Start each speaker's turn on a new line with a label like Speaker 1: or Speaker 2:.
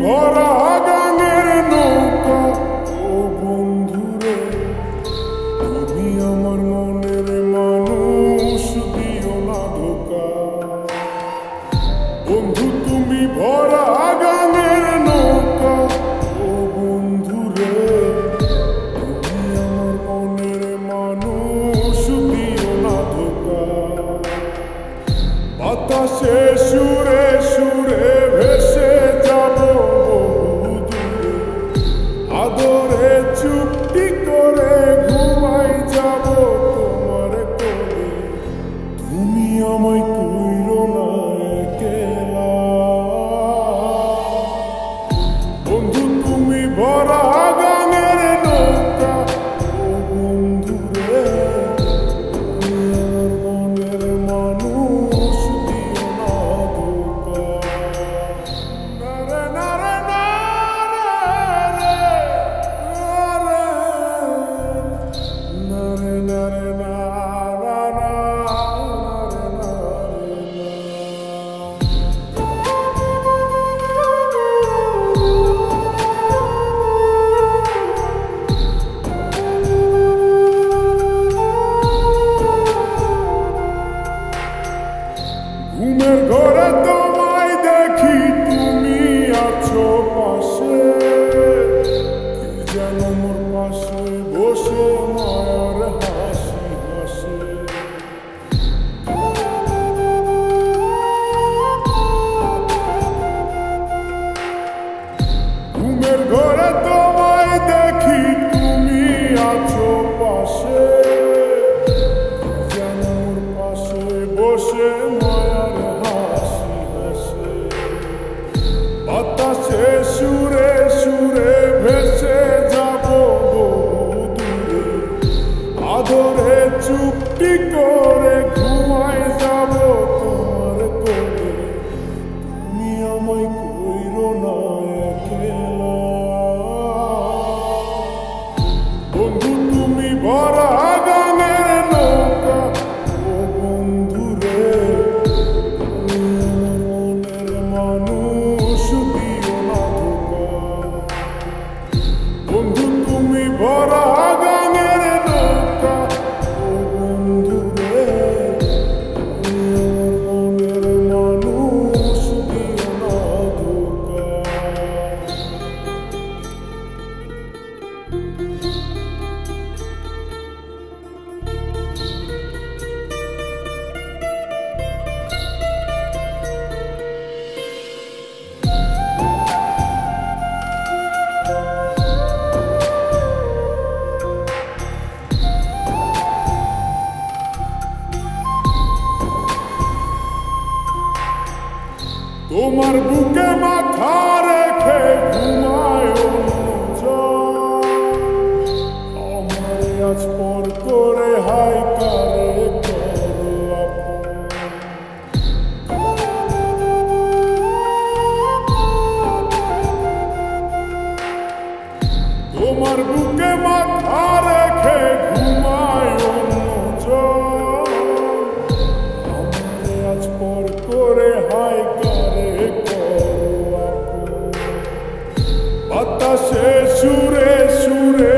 Speaker 1: ভরা গানের নৌকা ও বন্ধুরে, তুমি আমার মনের মানুষ, দিও না ধোকা। বন্ধু তুমি ভরা গানের নৌকা ও বন্ধুরে, তুমি আমার মনের মানুষ, দিও না ধোকা। বাতাসে সুরে সুরে ভেসে যাব বহুদূরে, আদরে চুপটি করে ঘুমাই যাব তোমার কোলে। তুমি আমায় কইরো না একলা, বন্ধু তুমি ভরা গানের নৌকা ও বন্ধুরে, তুমি আমার মনের মানুষ, দিও না ধোকা। নারে নারে নারে নারে নারে ঘুমের ঘরে তোমায় দেখি, তুমি আছো পাশে, কি যেন মোর পাশে বসে মায়ার হাসি হাসে। ঘুমের ঘরে তোমায় দেখি, তুমি আছো পাশে, কি যেন মোর পাশে বসে মায়ার হাসি হাসে। বাতাসে সুরে সুরে ভেসে যাব বহুদূরে, আদরে চুপটি করে ঘুমাই যাব তোমার কোলে। তুমি আমায় কইরো না একলা, বন্ধু তুমি ভরা গানের নৌকা ও বন্ধুরে, তুমি আমার মনের মানুষ, দিও না ধোকা। বন্ধু তুমি ভরা গানের নৌকা ও বন্ধুরে, তুমি আমার মনের মানুষ, দিও না ধোকা। তোমার বুকে মাথা রেখে ঘুমায় অন্যজন, আমারে আজ পর করে হাই কারে করো আপন। তোমার বুকে মাথা রেখে ঘুমায় অন্যজন, আমারে আজ পর করে হাই কারে করো আপন। বাতাসে সুরে সুরে